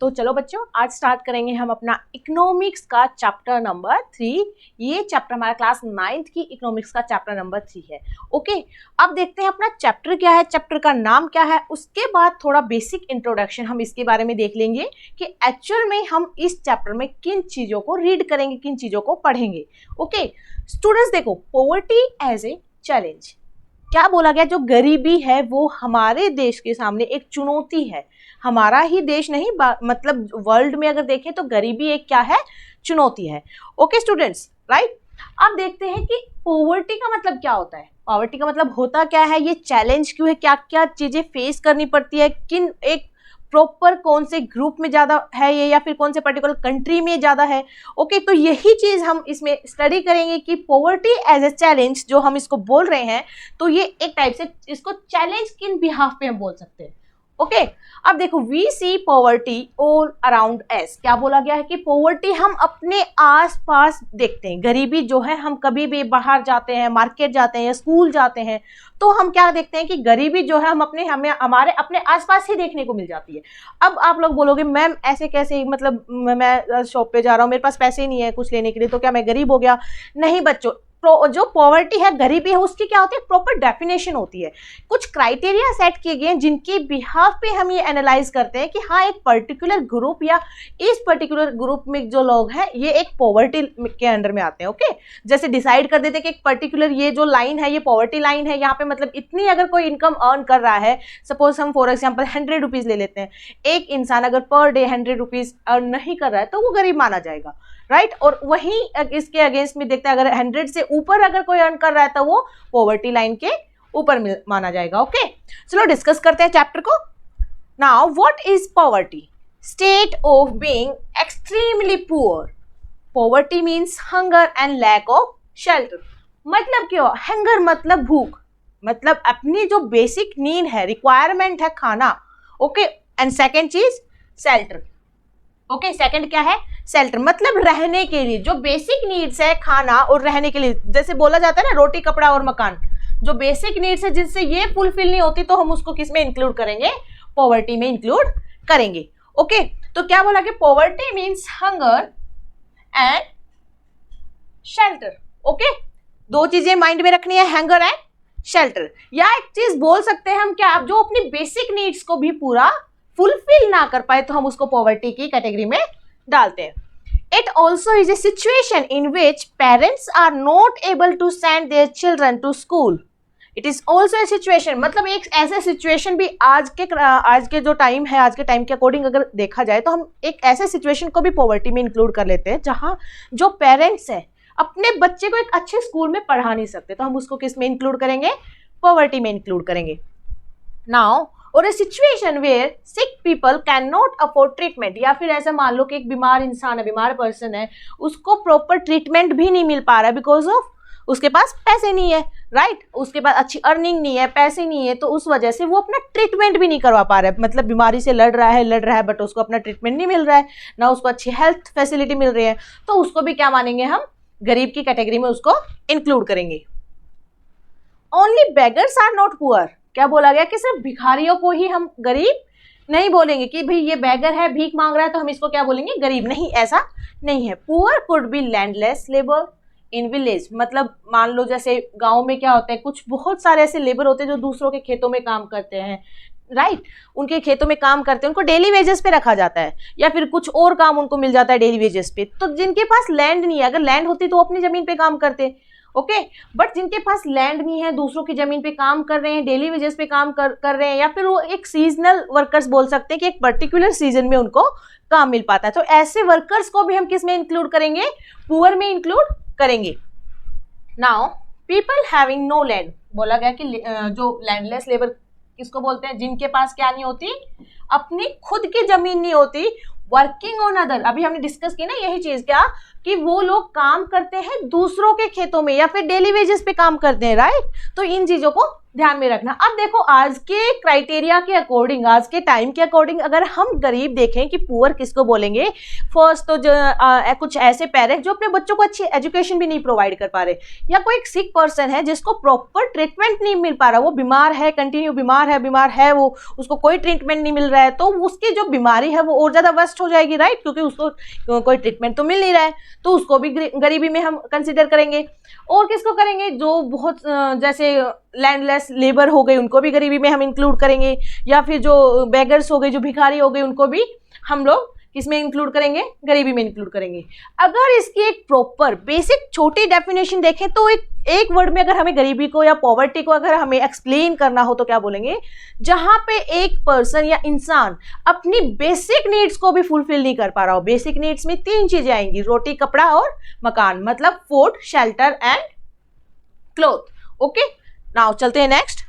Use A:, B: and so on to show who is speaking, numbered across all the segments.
A: तो चलो बच्चों, आज स्टार्ट करेंगे हम अपना इकोनॉमिक्स का चैप्टर नंबर 3। ये चैप्टर हमारा क्लास 9th की इकोनॉमिक्स का चैप्टर नंबर 3 है। ओके, अब देखते हैं अपना चैप्टर क्या है, चैप्टर का नाम क्या है। उसके बाद थोड़ा बेसिक इंट्रोडक्शन हम इसके बारे में देख लेंगे कि एक्चुअल में हम इस चैप्टर में किन चीजों को रीड करेंगे, किन चीजों को पढ़ेंगे। ओके स्टूडेंट्स, देखो, पॉवर्टी एज ए चैलेंज, क्या बोला गया, जो गरीबी है वो हमारे देश के सामने एक चुनौती है। हमारा ही देश नहीं, मतलब वर्ल्ड में अगर देखें तो गरीबी एक क्या है, चुनौती है। Okay students, right. अब देखते हैं कि पॉवर्टी का मतलब क्या होता है। पॉवर्टी का मतलब होता क्या है, ये चैलेंज क्यों है, क्या क्या चीजें फेस करनी पड़ती है, किन एक प्रॉपर कौन से ग्रुप में ज्यादा है ये, या फिर कौन से पर्टिकुलर कंट्री में ज्यादा है। ओके, तो यही चीज हम इसमें स्टडी करेंगे कि पॉवर्टी एज ए चैलेंज जो हम इसको बोल रहे हैं, तो ये एक टाइप से इसको चैलेंज किन बिहाफ पे हम बोल सकते हैं। ओके, अब देखो, we see poverty all around us, क्या बोला गया है कि पॉवर्टी हम अपने आस पास देखते हैं। गरीबी जो है, हम कभी भी बाहर जाते हैं, मार्केट जाते हैं या स्कूल जाते हैं, तो हम क्या देखते हैं कि गरीबी जो है हमें हमारे अपने आसपास ही देखने को मिल जाती है। अब आप लोग बोलोगे मैम ऐसे कैसे, मतलब मैं शॉप पे जा रहा हूँ, मेरे पास पैसे नहीं है कुछ लेने के लिए, तो क्या मैं गरीब हो गया? नहीं बच्चों, जो पॉवर्टी है, गरीबी है, उसकी क्या होती है, प्रॉपर डेफिनेशन होती है। कुछ क्राइटेरिया सेट किए गए हैं जिनके बिहाफ पे हम ये एनालाइज करते हैं कि हाँ, एक पर्टिकुलर ग्रुप या इस पर्टिकुलर ग्रुप में जो लोग हैं ये एक पॉवर्टी के अंडर में आते हैं। ओके, जैसे डिसाइड कर देते हैं कि एक पर्टिकुलर ये जो लाइन है ये पॉवर्टी लाइन है, यहाँ पे मतलब इतनी अगर कोई इनकम अर्न कर रहा है, सपोज हम फॉर एग्जाम्पल 100 रुपीज ले लेते हैं, एक इंसान अगर पर डे 100 रुपीज अर्न नहीं कर रहा है तो वो गरीब माना जाएगा, राइट। और वहीं इसके अगेंस्ट में देखते हैं, अगर 100 से ऊपर अगर कोई अर्न कर रहा है तो वो पॉवर्टी लाइन के ऊपर माना जाएगा। ओके, चलो डिस्कस करते हैं चैप्टर को। Now what is poverty? State of being extremely poor. Poverty means hunger and lack of shelter. मतलब क्या? हंगर मतलब भूख, मतलब अपनी जो बेसिक नीड है, रिक्वायरमेंट है खाना। ओके, एंड सेकेंड चीज शेल्टर। ओके, सेकंड क्या है? शेल्टर, मतलब रहने के लिए जो बेसिक नीड्स है, खाना और रहने के लिए। जैसे बोला जाता है ना, रोटी कपड़ा और मकान, जो बेसिक नीड्स है जिनसे ये फुलफिल नहीं होती तो हम उसको किस में इंक्लूड करेंगे? पॉवर्टी में इंक्लूड करेंगे। ओके, तो क्या बोला कि poverty means hunger and shelter. Okay, दो चीजें माइंड में रखनी है, हंगर एंड शेल्टर। या एक चीज बोल सकते हैं हम, क्या आप जो अपनी बेसिक नीड्स को भी पूरा फुलफिल ना कर पाए तो हम उसको पॉवर्टी की कैटेगरी में डालते हैं। It also is a situation in which parents are not able to send their children to school. It is also a situation, मतलब एक ऐसे सिचुएशन भी आज के जो टाइम है, आज के टाइम के अकॉर्डिंग अगर देखा जाए तो हम एक ऐसे सिचुएशन को भी पॉवर्टी में इंक्लूड कर लेते हैं जहां जो पेरेंट्स है अपने बच्चे को एक अच्छे स्कूल में पढ़ा नहीं सकते, तो हम उसको किस में इंक्लूड करेंगे? पॉवर्टी में इंक्लूड करेंगे। नाउ, और a situation where sick people can not afford treatment, या फिर ऐसा मान लो कि एक बीमार इंसान है, बीमार पर्सन है, उसको प्रॉपर ट्रीटमेंट भी नहीं मिल पा रहा है बिकॉज ऑफ उसके पास पैसे नहीं है, राइट। उसके पास अच्छी अर्निंग नहीं है, पैसे नहीं है, तो उस वजह से वो अपना ट्रीटमेंट भी नहीं करवा पा रहा है। मतलब बीमारी से लड़ रहा है बट उसको अपना ट्रीटमेंट नहीं मिल रहा है, ना उसको अच्छी हेल्थ फैसिलिटी मिल रही है, तो उसको भी क्या मानेंगे हम? गरीब की कैटेगरी में उसको इंक्लूड करेंगे। Only beggars are not poor, क्या बोला गया कि सिर्फ भिखारियों को ही हम गरीब नहीं बोलेंगे कि भाई ये बेगर है, भीख मांग रहा है तो हम इसको क्या बोलेंगे? गरीब। नहीं, ऐसा नहीं है। Poor could be landless labour in village, मतलब मान लो जैसे गांव में क्या होता है, कुछ बहुत सारे ऐसे लेबर होते हैं जो दूसरों के खेतों में काम करते हैं, राइट। उनके खेतों में काम करते हैं, उनको डेली वेजेस पे रखा जाता है, या फिर कुछ और काम उनको मिल जाता है डेली वेजेस पे। तो जिनके पास लैंड नहीं है, अगर लैंड होती तो वो अपनी जमीन पे काम करते, ओके, बट जिनके पास लैंड नहीं है, दूसरों की जमीन पे काम कर रहे हैं, डेली वेजेस पे काम कर रहे हैं, या फिर वो एक सीजनल वर्कर्स बोल सकते हैं कि एक पर्टिकुलर सीजन में उनको काम मिल पाता है, तो ऐसे वर्कर्स को भी हम किस में इंक्लूड करेंगे? पुअर में इंक्लूड करेंगे। Now, people having no land, बोला गया कि जो लैंडलेस लेबर किसको बोलते हैं? जिनके पास क्या नहीं होती? अपनी खुद की जमीन नहीं होती। वर्किंग ऑन अदर, अभी हमने डिस्कस की ना यही चीज, क्या कि वो लोग काम करते हैं दूसरों के खेतों में या फिर डेली वेजेस पे काम करते हैं, राइट। तो इन चीजों को ध्यान में रखना। अब देखो आज के क्राइटेरिया के अकॉर्डिंग, आज के टाइम के अकॉर्डिंग अगर हम गरीब देखें कि पुअर किसको बोलेंगे, फर्स्ट तो कुछ ऐसे पेरेंट्स जो अपने बच्चों को अच्छी एजुकेशन भी नहीं प्रोवाइड कर पा रहे, या कोई एक सिक पर्सन है जिसको प्रॉपर ट्रीटमेंट नहीं मिल पा रहा, वो बीमार है, कंटिन्यू बीमार है वो, उसको कोई ट्रीटमेंट नहीं मिल रहा है, तो उसकी जो बीमारी है वो और ज्यादा वर्स्ट हो जाएगी, राइट, क्योंकि उसको कोई ट्रीटमेंट तो मिल नहीं रहा है, तो उसको भी गरीबी में हम कंसिडर करेंगे। और किसको करेंगे, जो बहुत जैसे लैंडलेस लेबर हो गई, उनको भी गरीबी में हम इंक्लूड करेंगे, या फिर जो बेगर्स हो गए, जो भिखारी हो गए, उनको भी हम लोग किसमें इंक्लूड करेंगे, गरीबी में इंक्लूड करेंगे। अगर इसकी एक प्रॉपर बेसिक छोटी डेफिनेशन देखें तो एक वर्ड में अगर हमें गरीबी को या पॉवर्टी को अगर हमें एक्सप्लेन करना हो तो क्या बोलेंगे, जहां पे एक पर्सन या इंसान अपनी बेसिक नीड्स को भी फुलफिल नहीं कर पा रहा हो। बेसिक नीड्स में 3 चीजें आएंगी, रोटी, कपड़ा और मकान, मतलब food, shelter and cloth. Okay, now चलते हैं नेक्स्ट।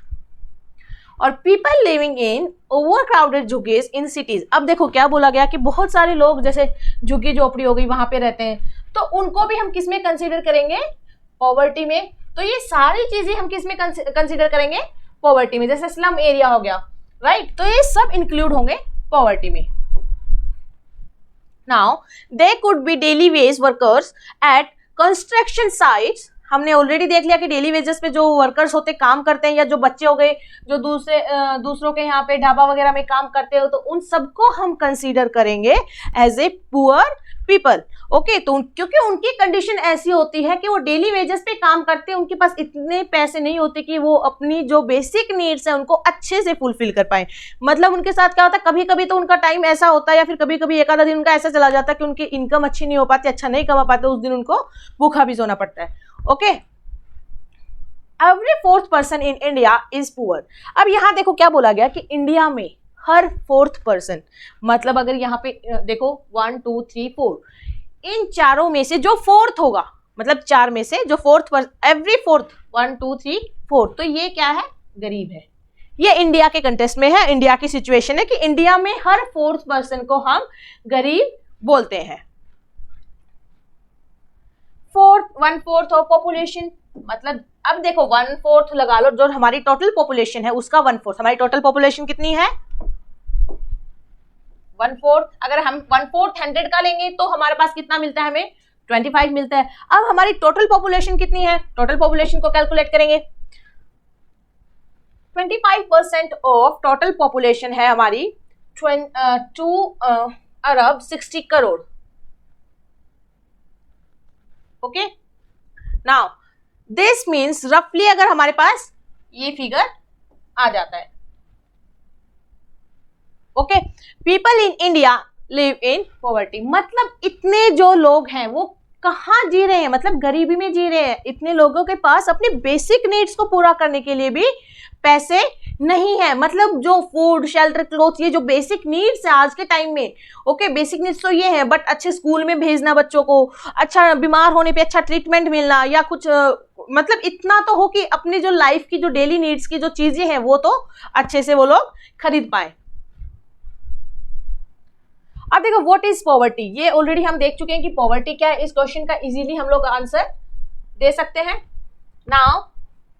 A: और people living in overcrowded jhuggis in cities. अब देखो क्या बोला गया कि बहुत सारे लोग जैसे झुग्गी झोपड़ी हो गई वहां पे रहते हैं, तो उनको भी हम किस में कंसीडर करेंगे, पॉवर्टी में। तो ये सारी चीजें हम किस में कंसीडर करेंगे, पॉवर्टी में। जैसे स्लम एरिया हो गया, राइट, तो ये सब इंक्लूड होंगे पॉवर्टी में। Now they could be daily wage workers at construction sites. हमने ऑलरेडी देख लिया कि डेली वेजेस पे जो वर्कर्स होते काम करते हैं, या जो बच्चे हो गए जो दूसरों के यहाँ पे ढाबा वगैरह में काम करते हो, तो उन सबको हम कंसीडर करेंगे as a poor people. Okay, तो क्योंकि उनकी कंडीशन ऐसी होती है कि वो डेली वेजेस पे काम करते हैं, उनके पास इतने पैसे नहीं होते कि वो अपनी जो बेसिक नीड्स है उनको अच्छे से फुलफिल कर पाए। मतलब उनके साथ क्या होता है, कभी कभी तो उनका टाइम ऐसा होता है, या फिर कभी कभी एक आधा दिन उनका ऐसा चला जाता है कि उनकी इनकम अच्छी नहीं हो पाती, अच्छा नहीं कमा पाते, उस दिन उनको भूखा भी सोना पड़ता है। Okay, every 4th person in India is poor. अब यहां देखो क्या बोला गया कि इंडिया में हर 4th पर्सन, मतलब अगर यहाँ पे देखो 1 2 3 4, इन चारों में से जो 4th होगा, मतलब 4 में से जो 4th पर्सन, एवरी 4th 1 2 3 4, तो ये क्या है, गरीब है। ये इंडिया के कंटेस्ट में है, इंडिया की सिचुएशन है कि इंडिया में हर 4th पर्सन को हम गरीब बोलते हैं। 1/4 ऑफ पॉपुलेशन, मतलब अब देखो 1/4 लगा लो, जो हमारी टोटल पॉपुलेशन है उसका 1/4। हमारी टोटल पॉपुलेशन कितनी है, 1/4। अगर हम 1/4 100 का लेंगे तो हमारे पास कितना मिलता है, हमें 25 मिलता है। अब हमारी टोटल पॉपुलेशन कितनी है, टोटल पॉपुलेशन को कैलकुलेट करेंगे। 25% ऑफ टोटल पॉपुलेशन है हमारी 2 अरब 60 crore. Okay, now this means रफली अगर हमारे पास ये फिगर आ जाता है। Okay, people in India live in poverty, मतलब इतने जो लोग हैं वो कहाँ जी रहे हैं, मतलब गरीबी में जी रहे हैं। इतने लोगों के पास अपनी बेसिक नीड्स को पूरा करने के लिए भी पैसे नहीं है, मतलब जो फूड, शेल्टर, क्लोथ, ये जो बेसिक नीड्स है आज के टाइम में। ओके, बेसिक नीड्स तो ये है, बट अच्छे स्कूल में भेजना बच्चों को, अच्छा बीमार होने पे अच्छा ट्रीटमेंट मिलना, या कुछ मतलब इतना तो हो कि अपनी जो लाइफ की जो डेली नीड्स की जो चीजें हैं वो तो अच्छे से वो लोग खरीद पाए। अब देखो व्हाट इज पॉवर्टी, ये ऑलरेडी हम देख चुके हैं कि पॉवर्टी क्या है। इस क्वेश्चन का इजीली हम लोग आंसर दे सकते हैं। Now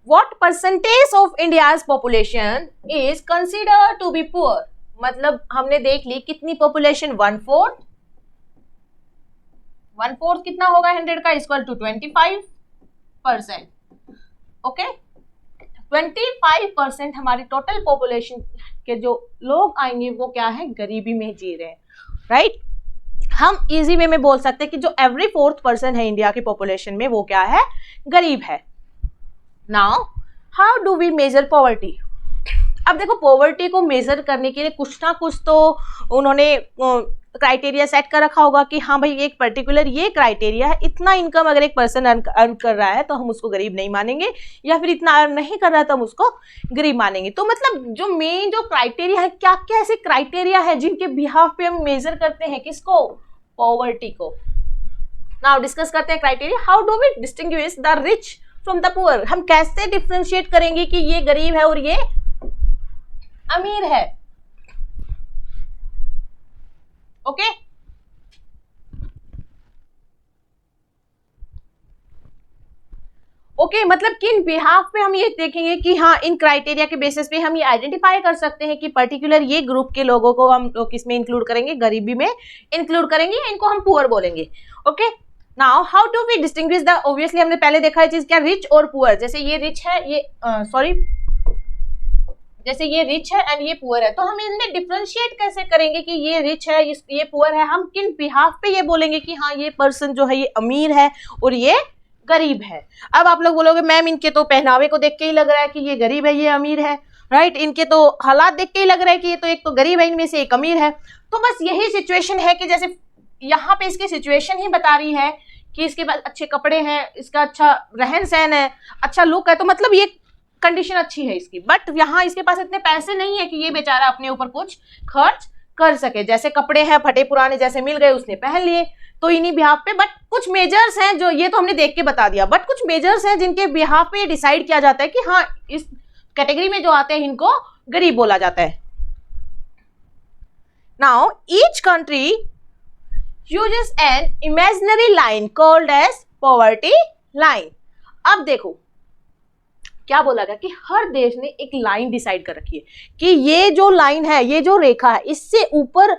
A: what percentage of India's population is considered to be poor, मतलब हमने देख ली कितनी पॉपुलेशन, 1/4 कितना होगा 100 का, इक्वल टू 25%। ओके, 25% हमारी टोटल पॉपुलेशन के जो लोग आएंगे वो क्या है, गरीबी में जी रहे हैं, राइट। हम इजी वे में बोल सकते हैं कि जो एवरी 4th पर्सन है इंडिया की पॉपुलेशन में वो क्या है, गरीब है। Now how do we measure poverty. अब देखो पॉवर्टी को मेजर करने के लिए कुछ ना कुछ तो उन्होंने क्राइटेरिया सेट कर रखा होगा कि हाँ भाई एक पर्टिकुलर ये क्राइटेरिया है, इतना इनकम अगर एक पर्सन अर्न कर रहा है तो हम उसको गरीब नहीं मानेंगे, या फिर इतना अर्न नहीं कर रहा है तो हम उसको गरीब मानेंगे। तो मतलब जो मेन जो क्राइटेरिया है, क्या क्या ऐसे क्राइटेरिया है जिनके बिहाफ पे हम मेजर करते हैं किसको, पॉवर्टी को। नाउ डिस्कस करते हैं criteria. How do we distinguish the rich from the poor, हम कैसे डिफ्रेंशिएट करेंगे कि ये गरीब है और ये अमीर है। ओके, ओके मतलब किन बिहाफ पे हम ये देखेंगे कि हाँ इन क्राइटेरिया के बेसिस पे हम ये आइडेंटिफाई कर सकते हैं कि पर्टिकुलर ये ग्रुप के लोगों को हम लोग किसमें इंक्लूड करेंगे, गरीबी में इंक्लूड करेंगे, इनको हम पुअर बोलेंगे। Okay now how do we distinguish the, obviously हमने पहले देखा है चीज क्या, रिच और पुअर। जैसे ये रिच है, ये जैसे ये रिच है एंड ये पुअर है, तो हम इनमें डिफरेंशिएट कैसे करेंगे कि ये रिच है ये पुअर है, हम किन बिहाफ पे ये बोलेंगे कि हाँ ये पर्सन जो है ये अमीर है और ये गरीब है। अब आप लोग बोलोगे मैम इनके तो पहनावे को देख के ही लग रहा है कि ये गरीब है ये अमीर है, राइट, इनके तो हालात देख के ही लग रहा है कि ये तो एक तो गरीब है इनमें से एक अमीर है। तो बस यही सिचुएशन है कि जैसे यहाँ पे इसकी सिचुएशन ही बता रही है कि इसके पास अच्छे कपड़े हैं, इसका अच्छा रहन सहन है, अच्छा लुक है, तो मतलब ये कंडीशन अच्छी है इसकी, बट यहाँ इसके पास इतने पैसे नहीं है कि ये बेचारा अपने ऊपर कुछ खर्च कर सके। जैसे कपड़े हैं फटे पुराने जैसे मिल गए उसने पहन लिए, तो इन्हीं बिहाफ पे, बट कुछ मेजर्स हैं जो ये तो हमने देख के बता दिया, बट कुछ मेजर्स हैं जिनके बिहाफ पे डिसाइड किया जाता है कि हाँ इस कैटेगरी में जो आते हैं इनको गरीब बोला जाता है। Now each country uses an imaginary line called as poverty line. अब देखो क्या बोला गया कि हर देश ने एक लाइन डिसाइड कर रखी है कि ये जो लाइन है, ये जो रेखा है, इससे ऊपर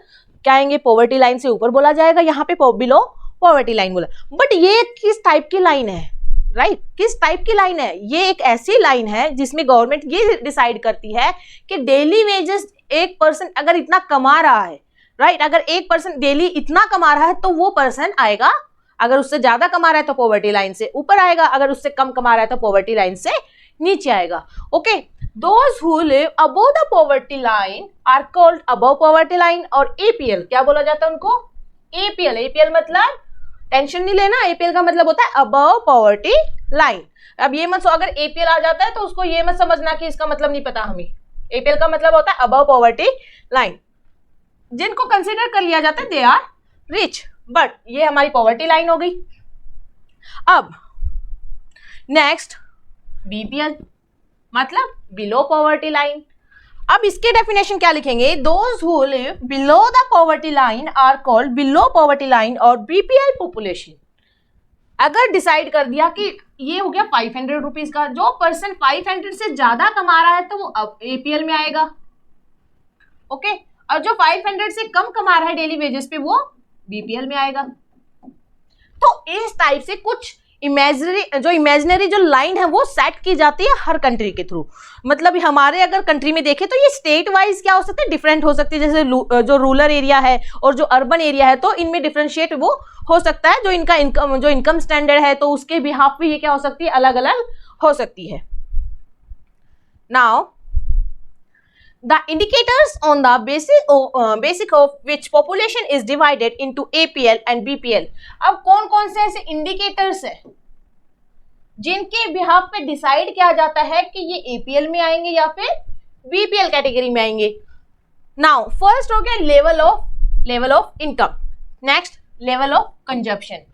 A: क्या आएंगे, पॉवर्टी लाइन से ऊपर बोला जाएगा, यहाँ पे बिलो पॉवर्टी लाइन बोला। बट ये किस टाइप की लाइन है, राइट, किस टाइप की लाइन है, ये एक ऐसी लाइन है जिसमें गवर्नमेंट ये डिसाइड करती है कि डेली वेजेस एक पर्सन अगर इतना कमा रहा है, राइट, अगर एक पर्सन डेली इतना कमा रहा है तो वो पर्सन आएगा, अगर उससे ज्यादा कमा रहा है तो पॉवर्टी लाइन से ऊपर आएगा, अगर उससे कम कमा रहा है तो पॉवर्टी लाइन से नीचे आएगा। Okay, those who live above the poverty line are called above poverty line, और एपीएल क्या बोला जाता है उनको, एपीएल। एपीएल मतलब टेंशन नहीं लेना, एपीएल का मतलब होता है अबव पॉवर्टी लाइन। अब ये मत अगर एपीएल आ जाता है तो उसको ये मत समझना कि इसका मतलब नहीं पता हमें, एपीएल का मतलब होता है अबव पॉवर्टी लाइन। जिनको कंसिडर कर लिया जाता है दे आर रिच, बट ये हमारी पॉवर्टी लाइन हो गई। अब नेक्स्ट बीपीएल मतलब बिलो पॉवर्टी लाइन। अब इसके डेफिनेशन क्या लिखेंगे, those who live below the poverty line are called below poverty line और बीपीएल पॉपुलेशन। अगर डिसाइड कर दिया कि ये हो गया 500 रुपीज का, जो पर्सन 500 से ज्यादा कमा रहा है तो वो अब एपीएल में आएगा। ओके, और जो 500 से कम कमा रहा है डेली वेजेस पे वो बीपीएल में आएगा। तो इस टाइप से कुछ इमेजिनरी जो लाइन है वो सेट की जाती है हर कंट्री के थ्रू। मतलब हमारे अगर कंट्री में देखें तो ये स्टेट वाइज क्या हो सकता है, डिफरेंट हो सकती है। जैसे जो रूरल एरिया है और जो अर्बन एरिया है तो इनमें डिफरेंशिएट वो हो सकता है। जो इनका इनकम स्टैंडर्ड है तो उसके बिहाफ पे ये क्या हो सकती है, अलग अलग हो सकती है। Now the indicators on the basic of which population is divided into APL and BPL। अब कौन कौन से ऐसे इंडिकेटर्स है जिनके बिहाफ पे डिसाइड किया जाता है कि ये APL में आएंगे या फिर BPL कैटेगरी में आएंगे। नाउ फर्स्ट हो गया level of income, next level of consumption.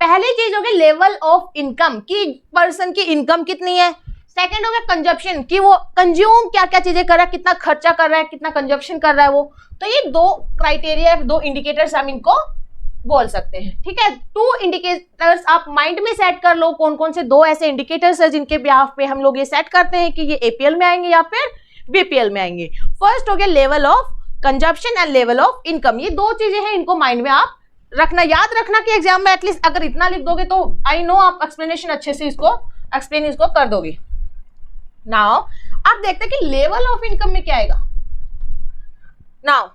A: पहली चीज हो गई लेवल ऑफ इनकम की पर्सन की इनकम कितनी है। सेकेंड हो गया कंजप्शन कि वो कंज्यूम क्या क्या चीजें कर रहा है, कितना खर्चा कर रहा है, कितना कंजप्शन कर रहा है वो। तो ये दो क्राइटेरिया, दो इंडिकेटर्स हम इनको बोल सकते हैं। ठीक है, 2 इंडिकेटर्स आप माइंड में सेट कर लो। कौन कौन से 2 ऐसे इंडिकेटर्स है जिनके बिहाफ पे हम लोग ये सेट करते हैं कि ये एपीएल में आएंगे या फिर बीपीएल में आएंगे। फर्स्ट हो गया level of consumption and level of income. ये 2 चीजें हैं, इनको माइंड में आप रखना, याद रखना कि एग्जाम में एटलीस्ट अगर इतना लिख दोगे तो आई नो आप एक्सप्लेनेशन अच्छे से एक्सप्लेन कर दोगे। नाउ अब देखते हैं कि लेवल ऑफ इनकम में क्या आएगा। Now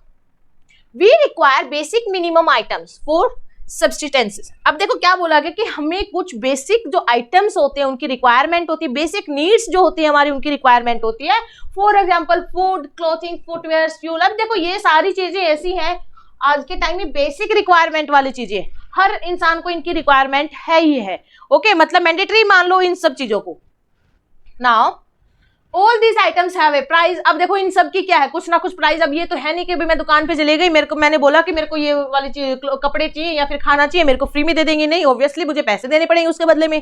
A: we require basic minimum items for substances. अब देखो क्या बोला गया कि हमें कुछ बेसिक जो आइटम्स होते हैं उनकी रिक्वायरमेंट होती है, बेसिक नीड्स जो होती है हमारी उनकी रिक्वायरमेंट होती है। For example food, clothing, footwear, fuel. अब देखो ये सारी चीजें ऐसी हैं आज के टाइम में बेसिक रिक्वायरमेंट वाली चीजें, हर इंसान को इनकी रिक्वायरमेंट है ही है। ओके, मतलब मैंडेटरी मान लो इन सब चीजों को। Now all these items have a price. अब देखो इन सब की क्या है, कुछ ना कुछ प्राइस। अब ये तो है नहीं कि मैं दुकान पे चले गई, मैंने बोला कि मेरे को ये वाली कपड़े चाहिए या फिर खाना चाहिए, मेरे को फ्री में दे देंगे, नहीं, ऑब्वियसली मुझे पैसे देने पड़ेंगे उसके बदले में।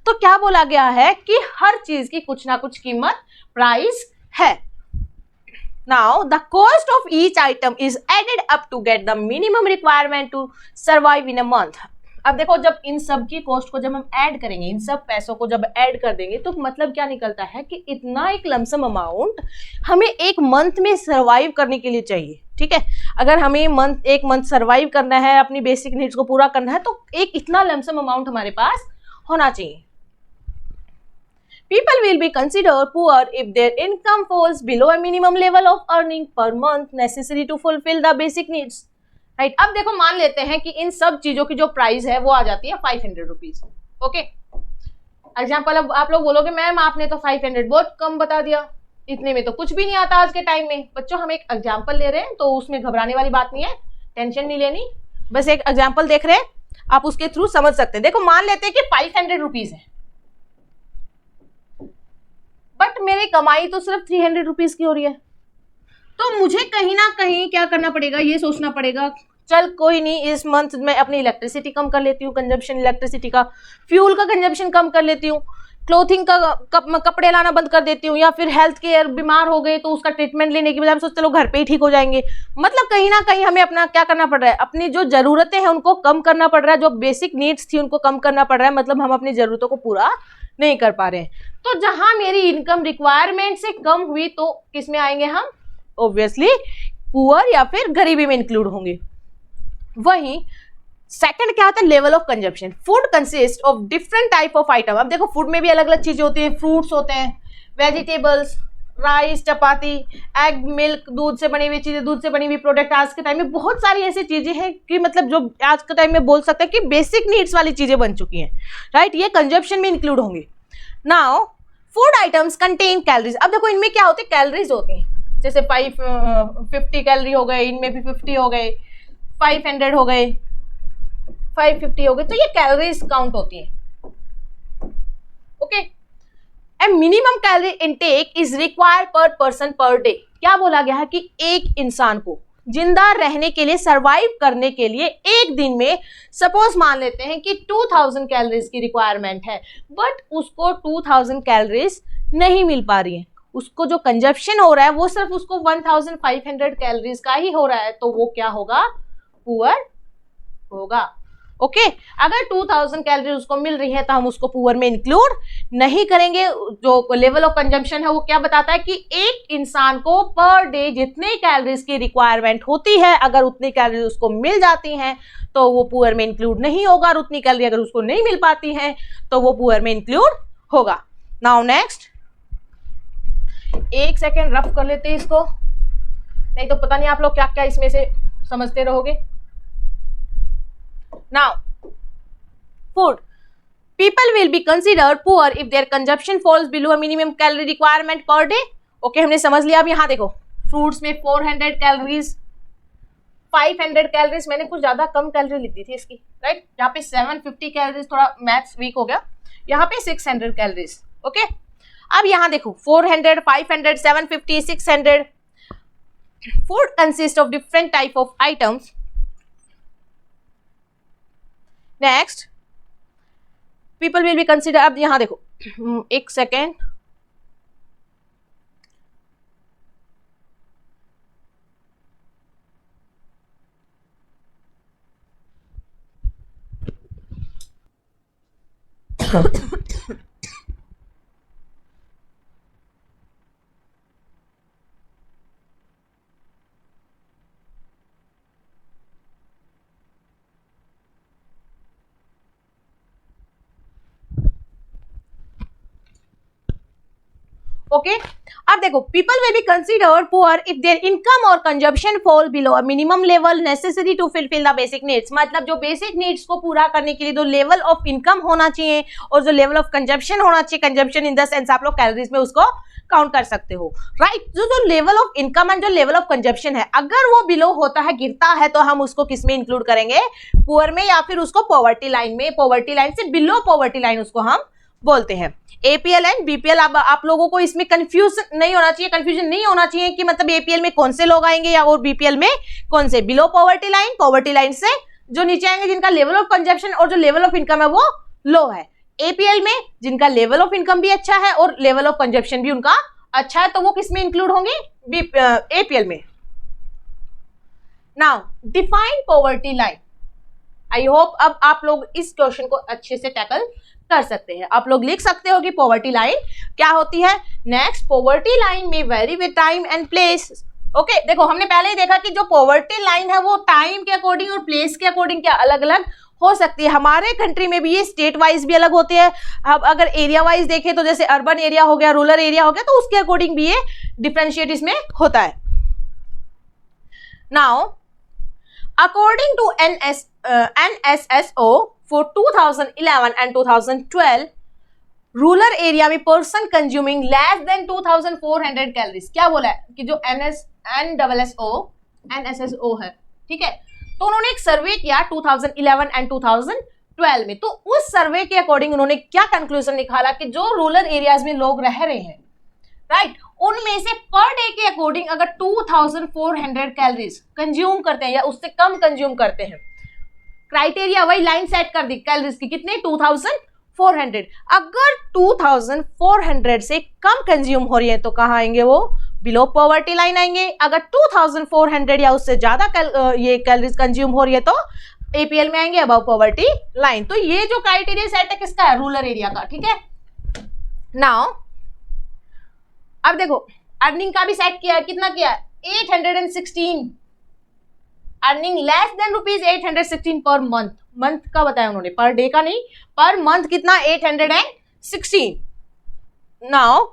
A: तो क्या बोला गया है कि हर चीज की कुछ ना कुछ कीमत, प्राइस है। Now the cost of each item is added up to get the minimum requirement to survive in a month. अब देखो जब इन सब की कॉस्ट को जब हम ऐड करेंगे, इन सब पैसों को जब ऐड कर देंगे तो मतलब क्या निकलता है कि इतना एक लमसम अमाउंट हमें एक मंथ में सरवाइव करने के लिए चाहिए। ठीक है, अगर हमें एक मंथ सरवाइव करना है, अपनी बेसिक नीड्स को पूरा करना है, तो एक इतना लमसम अमाउंट हमारे पास होना चाहिए। People will be considered poor if their income falls below a minimum level of earning per month necessary to fulfill the basic needs. Right, अब देखो मान लेते हैं कि इन सब चीजों की जो प्राइस है वो आ जाती है 500 रुपीज। ओके, एग्जाम्पल, अब आप लोग बोलोगे मैम आपने तो 500 बहुत कम बता दिया, इतने में तो कुछ भी नहीं आता आज के टाइम में। बच्चों हम एक एग्जाम्पल ले रहे हैं तो उसमें घबराने वाली बात नहीं है, टेंशन नहीं लेनी, बस एक एग्जाम्पल देख रहे हैं, आप उसके थ्रू समझ सकते हैं। देखो मान लेते हैं कि 500 रुपीज है, बट मेरी कमाई तो सिर्फ 300 रुपीज की हो रही है, तो मुझे कहीं ना कहीं क्या करना पड़ेगा, ये सोचना पड़ेगा, चल कोई नहीं इस मंथ में अपनी इलेक्ट्रिसिटी कम कर लेती हूँ, कंजप्शन इलेक्ट्रिसिटी का, फ्यूल का कंजप्शन कम कर लेती हूँ, क्लोथिंग का कपड़े लाना बंद कर देती हूँ, या फिर हेल्थ केयर, बीमार हो गए तो उसका ट्रीटमेंट लेने की बजाय हम सोचते लोग घर पे ही ठीक हो जाएंगे। मतलब कहीं ना कहीं हमें अपना क्या करना पड़ रहा है, अपनी जो जरूरतें हैं उनको कम करना पड़ रहा है, जो बेसिक नीड्स थी उनको कम करना पड़ रहा है, मतलब हम अपनी जरूरतों को पूरा नहीं कर पा रहे हैं। तो जहां मेरी इनकम रिक्वायरमेंट से कम हुई तो किस में आएंगे हम, ऑब्वियसली पुअर या फिर गरीबी में इंक्लूड होंगे। वहीं सेकंड क्या होता है, level of consumption. Food consist of different type of item. अब देखो फूड में भी अलग अलग चीजें होती हैं, फ्रूट्स होते हैं, वेजिटेबल्स, राइस, चपाती, एग, मिल्क, दूध से बनी हुई चीजें, दूध से बनी हुई प्रोडक्ट। आज के टाइम में बहुत सारी ऐसी चीजें हैं कि मतलब जो आज के टाइम में बोल सकते हैं कि बेसिक नीड्स वाली चीजें बन चुकी हैं, राइट, ये कंजप्शन में इंक्लूड होंगे। Now food items contain calories. अब देखो इनमें क्या होती है, कैलोरीज होती हैं, जैसे 550 कैलोरी हो गए, इनमें भी 50 हो गए, 500 हो गए, 550 हो गए, तो ये कैलोरीज काउंट होती है। Okay, A minimum calorie intake is required पर पर्सन पर डे। क्या बोला गया है कि एक इंसान को जिंदा रहने के लिए, सरवाइव करने के लिए एक दिन में सपोज मान लेते हैं कि 2000 कैलोरीज की रिक्वायरमेंट है, बट उसको 2000 कैलोरीज नहीं मिल पा रही है, उसको जो कंजप्शन हो रहा है वो सिर्फ उसको 1500 कैलोरीज का ही हो रहा है, तो वो क्या होगा, पुअर होगा। ओके, अगर 2000 कैलोरी उसको मिल रही है तो हम उसको पुअर में इंक्लूड नहीं करेंगे। जो लेवल ऑफ कंजम्पशन है वो क्या बताता है कि एक इंसान को पर डे जितने कैलोरीज की रिक्वायरमेंट होती है, अगर उतनी कैलोरी उसको मिल जाती हैं तो वो पुअर में इंक्लूड नहीं होगा, और उतनी कैलोरी अगर उसको नहीं मिल पाती हैं तो वो पुअर में इंक्लूड होगा। नाउ नेक्स्ट, एक सेकेंड रफ कर लेते हैं इसको, नहीं तो पता नहीं आप लोग क्या क्या इसमें से समझते रहोगे। Now, food. People will be considered poor if their consumption falls below a minimum calorie requirement per day. Okay, हमने समझ लिया। अब यहाँ देखो, फ्रूट्स में 400 कैलोरीज, 500 कैलोरीज, मैंने कुछ ज्यादा कम कैलोरी लिखी थी इसकी, राइट। यहाँ पे 750 कैलोरीज, थोड़ा मैथ्स वीक हो गया, यहाँ पे 600 कैलोरीज। ओके, अब यहाँ देखो 400, 500, 750, 600. Food consists of different type of items. Next, people will be consider. अब यहां देखो, एक सेकेंड, ओके, अब देखो, people will be considered poor if their income और consumption fall below a minimum level necessary to fulfil the basic needs. मतलब जो basic needs को पूरा करने के लिए जो लेवल ऑफ इनकम होना चाहिए और जो लेवल ऑफ कंजप्शन होना चाहिए, कंजप्शन इन द सेंस आप लोग कैलोरीज में उसको काउंट कर सकते हो, राइट। जो लेवल ऑफ इनकम एंड जो लेवल ऑफ कंजप्शन है, अगर वो बिलो होता है, गिरता है, तो हम उसको किस में इंक्लूड करेंगे, पुअर में, या फिर उसको पॉवर्टी लाइन में, पॉवर्टी लाइन से बिलो पॉवर्टी लाइन उसको हम बोलते हैं। एपीएल एंड बीपीएल, आप लोगों को इसमें कंफ्यूजन नहीं होना चाहिए कि मतलब एपीएल में कौन से लोग आएंगे या और बीपीएल में कौन से। बिलो पॉवर्टी लाइन से जो नीचे आएंगे, जिनका लेवल ऑफ कंजप्शन और जो लेवल ऑफ इनकम है वो लो है। एपीएल में जिनका लेवल ऑफ इनकम भी अच्छा है और लेवल ऑफ कंजप्शन भी उनका अच्छा है, तो वो किस में इंक्लूड होंगे, एपीएल में। Now define poverty line. I hope अब आप लोग इस क्वेश्चन को अच्छे से टैकल कर सकते हैं। आप लोग लिख सकते हो कि पॉवर्टी लाइन क्या होती है। नेक्स्ट, पॉवर्टी लाइन में very with time and place. Okay, देखो हमने पहले ही देखा कि जो पॉवर्टी लाइन है वो टाइम के अकॉर्डिंग और प्लेस के अकॉर्डिंग क्या अलग अलग हो सकती है। हमारे कंट्री में भी ये स्टेट वाइज भी अलग होती है। अब अगर एरिया वाइज देखें तो जैसे अर्बन एरिया हो गया, रूरल एरिया हो गया, तो उसके अकॉर्डिंग भी ये डिफरेंशिएट इसमें होता है। Now according to NSSO for 2011 and 2012, rural area में person consuming less than 2400 calories. क्या बोला है कि जो NSSO है, ठीक है, तो उन्होंने एक सर्वे किया 2011 एंड 2012 में। तो उस सर्वे के अकॉर्डिंग उन्होंने क्या कंक्लूजन निकाला कि जो रूरल एरियाज में लोग रह रहे हैं, राइट, उनमें से पर डे के अकॉर्डिंग अगर 2400 कैलोरीज कंज्यूम करते हैं या उससे कम कंज्यूम करते हैं, क्राइटेरिया वही लाइन सेट कर दी कैलोरीज की, कितने 2400। अगर 2400 से कम कंज्यूम हो रही है तो कहाँ आएंगे वो, बिलो पॉवर्टी लाइन आएंगे। अगर 2400 या उससे ज्यादा ये कैलोरीज कंज्यूम हो रही है तो APL में आएंगे, अबव पॉवर्टी लाइन। तो ये जो क्राइटेरिया सेट है किसका है, रूरल एरिया का, ठीक है। नाउ अब देखो अर्निंग का भी सेट किया है, कितना किया है 816, earning less than ₹816 per month. Month का बताया उन्होंने, पर डे का नहीं, पर मंथ कितना 816। Now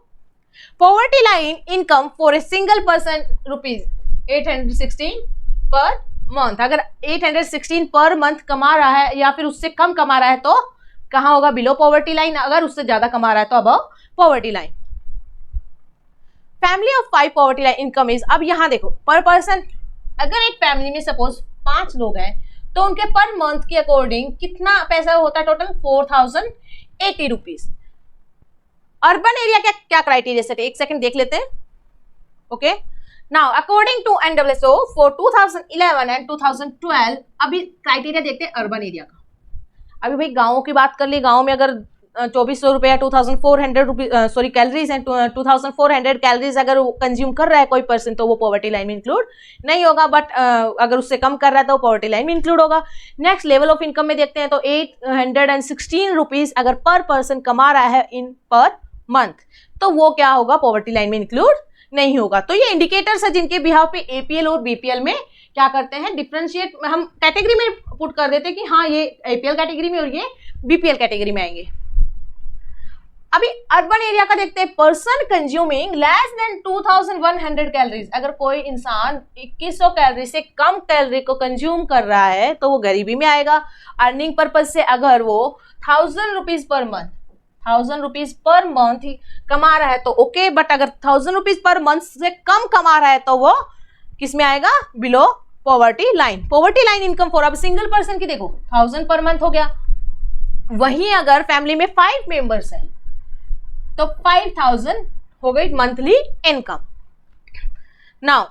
A: poverty line income for a single person ₹816 per month. अगर 816 पर मंथ कमा रहा है या फिर उससे कम कमा रहा है तो कहां होगा, बिलो पॉवर्टी लाइन। अगर उससे ज्यादा कमा रहा है तो above poverty line. Family of 5 poverty line income is, अब यहां देखो पर पर्सन, अगर एक फैमिली में सपोज 5 लोग हैं तो उनके पर मंथ के अकॉर्डिंग कितना पैसा होता है, टोटल 4080 रुपीज। अर्बन एरिया क्या क्या क्राइटेरिया सेट है, एक सेकंड देख लेते हैं। Okay, now according to NSSO for 2011 and 2012, अभी क्राइटेरिया देखते हैं अर्बन एरिया का। अभी भाई गाँव की बात कर ली, गाँव में अगर 2400 रुपया 2400 rupees sorry calories and 2400 calories अगर कंज्यूम कर रहा है कोई पर्सन तो वो पॉवर्टी लाइन में इंक्लूड नहीं होगा, बट अगर उससे कम कर रहा है तो पॉवर्टी लाइन में इंक्लूड होगा। नेक्स्ट लेवल ऑफ इनकम में देखते हैं तो 816 रुपीज अगर पर पर्सन कमा रहा है इन पर मंथ तो वो क्या होगा, पॉवर्टी लाइन में इंक्लूड नहीं होगा। तो ये इंडिकेटर्स है जिनके बिहाव पे APL और BPL में क्या करते हैं, डिफरेंशिएट हम कैटेगरी में पुट कर देते हैं कि हाँ ये APL कैटेगरी में और ये BPL कैटेगरी में आएंगे। अभी अर्बन एरिया का देखते हैं, person consuming less then 2100 calories. अगर कोई इंसान 2100 कैलोरी से कम कैलोरी को कंज्यूम कर रहा है तो वो गरीबी में आएगा। अर्निंग पर्पज से अगर वो 1000 rupees per month, 1000 rupees per month ही कमा रहा है तो ओके, बट अगर 1000 रुपीज पर मंथ से कम कमा रहा है तो वो किस में आएगा, below poverty line. Poverty line income for अब सिंगल पर्सन की देखो 1000 पर मंथ हो गया। वहीं अगर फैमिली में 5 मेंबर्स है तो 5000 हो गई मंथली इनकम। नाउ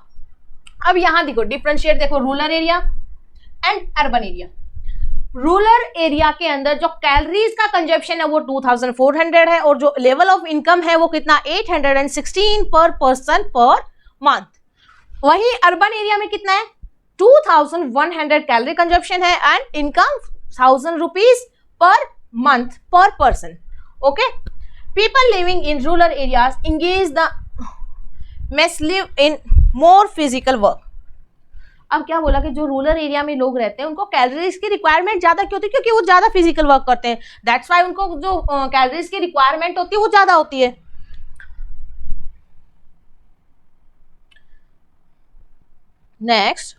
A: अब यहां देखो डिफरेंशिएट देखो rural area and urban area. Rural area के अंदर जो कैलोरीज का कंजप्शन है वो 2400 है और जो लेवल ऑफ इनकम है वो कितना 816 पर पर्सन पर मंथ। वही अर्बन एरिया में कितना है 2100 कैलोरी कंजप्शन है and income 1000 rupees per month per person. Okay, people living in rural areas engage the must live in more physical work। अब क्या बोला कि जो रूरल एरिया में लोग रहते हैं उनको कैलोरीज की रिक्वायरमेंट ज्यादा क्यों होती है, क्योंकि वो ज्यादा फिजिकल वर्क करते हैं, दैट्स वाई उनको जो कैलोरीज की रिक्वायरमेंट होती है वो ज्यादा होती है। Next,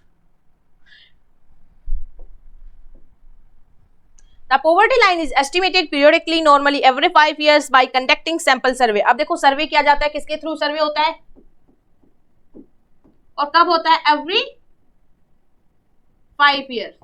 A: The poverty line is estimated periodically, normally every 5 years by conducting sample survey। अब देखो सर्वे किया जाता है, किसके थ्रू सर्वे होता है और कब होता है, एवरी 5 ईयर।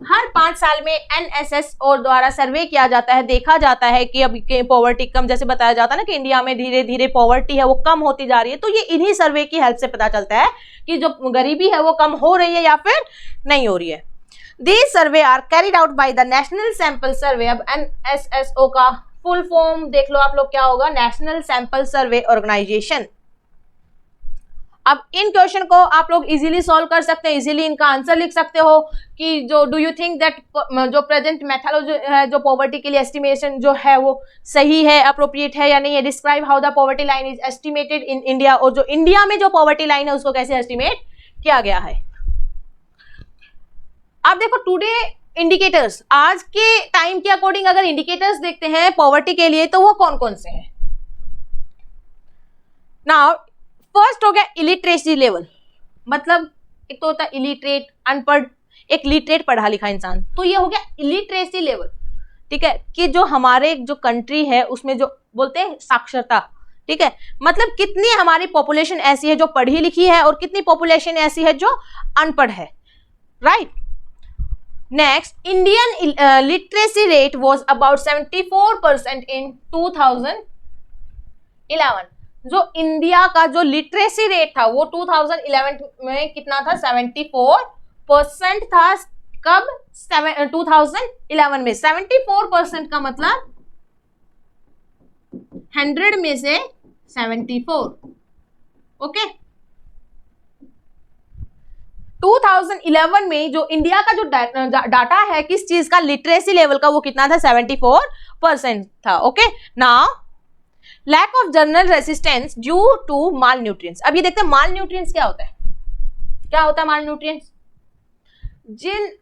A: हर 5 साल में NSSO द्वारा सर्वे किया जाता है, देखा जाता है कि अब पॉवर्टी कम, जैसे बताया जाता है ना कि इंडिया में धीरे धीरे पॉवर्टी है वो कम होती जा रही है, तो ये इन्हीं सर्वे की हेल्प से पता चलता है कि जो गरीबी है वो कम हो रही है या फिर नहीं हो रही है। These survey are carried out by the National Sample Survey। अब NSSO का फुल फॉर्म देख लो आप लोग क्या होगा, नेशनल सैंपल सर्वे ऑर्गेनाइजेशन। अब इन क्वेश्चन को आप लोग इजीली सॉल्व कर सकते हैं, इजीली इनका आंसर लिख सकते हो कि जो डू यू थिंक दैट जो प्रेजेंट मेथोडोलॉजी है जो पॉवर्टी के लिए एस्टिमेशन जो है वो सही है, अप्रोप्रिएट है या नहीं है। Describe how the poverty line is estimated in India, और जो इंडिया में जो पॉवर्टी लाइन है उसको कैसे एस्टिमेट किया गया है। अब देखो टुडे इंडिकेटर्स, आज के टाइम के अकॉर्डिंग अगर इंडिकेटर्स देखते हैं पॉवर्टी के लिए तो वो कौन कौन से हैं। नाउ फर्स्ट हो गया इलिटरेसी लेवल, मतलब एक तो होता है इलिटरेट अनपढ़, एक लिटरेट पढ़ा लिखा इंसान, तो ये हो गया इलिटरेसी लेवल। ठीक है, कि जो हमारे जो कंट्री है उसमें जो बोलते हैं साक्षरता, ठीक है, मतलब कितनी हमारी पॉपुलेशन ऐसी है जो पढ़ी लिखी है और कितनी पॉपुलेशन ऐसी है जो अनपढ़ है, right. Next, Indian literacy rate was about 74% इन 2011। जो इंडिया का जो लिटरेसी रेट था वो 2011 में कितना था, 74% था। कब, 2011 में। 74% का मतलब 100 में से 74, ओके। 2011 में जो इंडिया का जो डाटा है किस चीज का, लिटरेसी लेवल का, वो कितना था, 74% था, okay. Now lack of general resistance due to malnutrients. अब ये देखते हैं माल न्यूट्रिएंट्स क्या होता है। क्या होता है माल न्यूट्रिएंट्स? जिन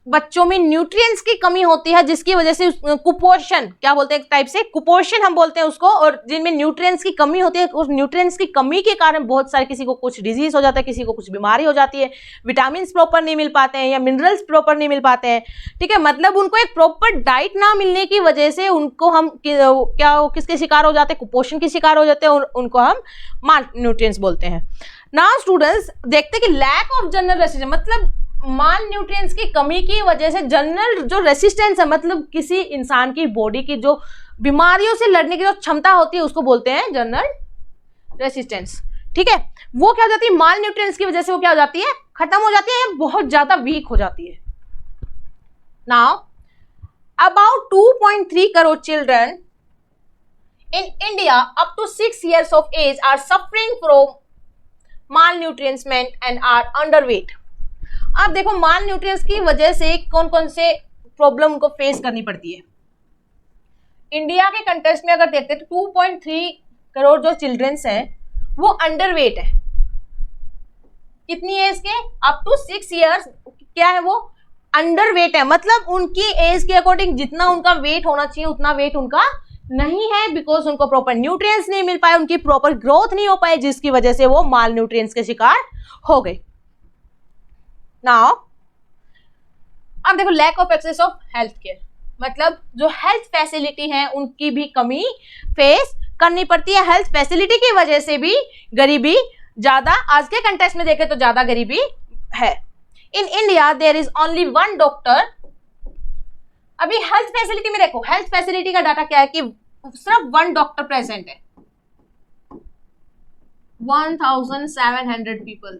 A: बच्चों में न्यूट्रिएंट्स की कमी होती है जिसकी वजह से कुपोषण, क्या बोलते हैं, एक टाइप से कुपोषण हम बोलते हैं उसको, और जिनमें न्यूट्रिएंट्स की कमी होती है, उस न्यूट्रिएंट्स की कमी के कारण बहुत सारे, किसी को कुछ डिजीज हो जाता है, किसी को कुछ बीमारी हो जाती है, विटामिन प्रॉपर नहीं मिल पाते हैं या मिनरल्स प्रॉपर नहीं मिल पाते हैं, ठीक है। मतलब उनको एक प्रॉपर डाइट ना मिलने की वजह से उनको हम क्या किसके शिकार हो जाते हैं, कुपोषण के शिकार हो जाते हैं, और उनको हम माल न्यूट्रिएंट्स बोलते हैं। नाउ स्टूडेंट्स देखते हैं कि लैक ऑफ जनरल रेसिस्टेंस, मतलब माल न्यूट्रिएंट्स की कमी की वजह से जनरल जो रेसिस्टेंस है, मतलब किसी इंसान की बॉडी की जो बीमारियों से लड़ने की जो क्षमता होती है उसको बोलते हैं जनरल रेसिस्टेंस, ठीक है। वो क्या हो जाती है, माल न्यूट्रिएंट्स की वजह से वो क्या हो जाती है, खत्म हो जाती है या बहुत ज्यादा वीक हो जाती है। Now about 2.3 crore children in India up to 6 years of age are suffering from malnutrition and are underweight। अब देखो माल न्यूट्रिएंट्स की वजह से कौन कौन से प्रॉब्लम को फेस करनी पड़ती है। इंडिया के कंटेक्स्ट में अगर देखते हैं तो 2.3 करोड़ जो चिल्ड्रंस हैं वो अंडरवेट है। कितनी एज के, अप टू 6 years क्या है, वो अंडरवेट है, मतलब उनकी एज के अकॉर्डिंग जितना उनका वेट होना चाहिए उतना वेट उनका नहीं है, बिकॉज उनको प्रॉपर न्यूट्रिएंट्स नहीं मिल पाए, उनकी प्रॉपर ग्रोथ नहीं हो पाई, जिसकी वजह से वो माल न्यूट्रिएंट्स के शिकार हो गए। नाउ अब देखो lack of access of health care, मतलब जो हेल्थ फैसिलिटी है उनकी भी कमी फेस करनी पड़ती है। हेल्थ फैसिलिटी की वजह से भी गरीबी ज्यादा, आज के कंटेक्स्ट में देखें तो ज्यादा गरीबी है। In India there is only 1 doctor. अभी हेल्थ फैसिलिटी में देखो, हेल्थ फैसिलिटी का डाटा क्या है कि सिर्फ 1 डॉक्टर प्रेजेंट है, 1700 पीपल।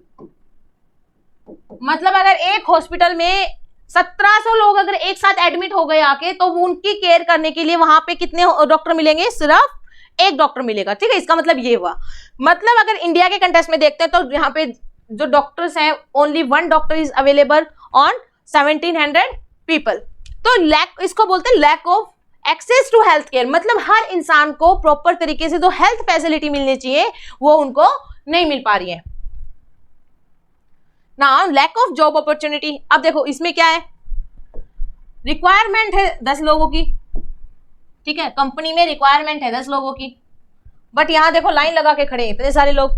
A: मतलब अगर एक हॉस्पिटल में 1700 लोग अगर एक साथ एडमिट हो गए आके, तो वो उनकी केयर करने के लिए वहां पे कितने डॉक्टर मिलेंगे, सिर्फ 1 डॉक्टर मिलेगा, ठीक है। इसका मतलब ये हुआ, मतलब अगर इंडिया के कंटेक्स्ट में देखते हैं तो यहाँ पे जो डॉक्टर्स हैं only 1 doctor is available on 1700 people. तो लैक, इसको बोलते हैं lack of access to health care, मतलब हर इंसान को प्रॉपर तरीके से जो हेल्थ फैसिलिटी मिलनी चाहिए वो उनको नहीं मिल पा रही है। Now lack of job opportunity. अब देखो इसमें क्या है, रिक्वायरमेंट है 10 लोगों की, ठीक है, कंपनी में रिक्वायरमेंट है 10 लोगों की, बट यहां देखो लाइन लगा के खड़े हैं इतने सारे लोग,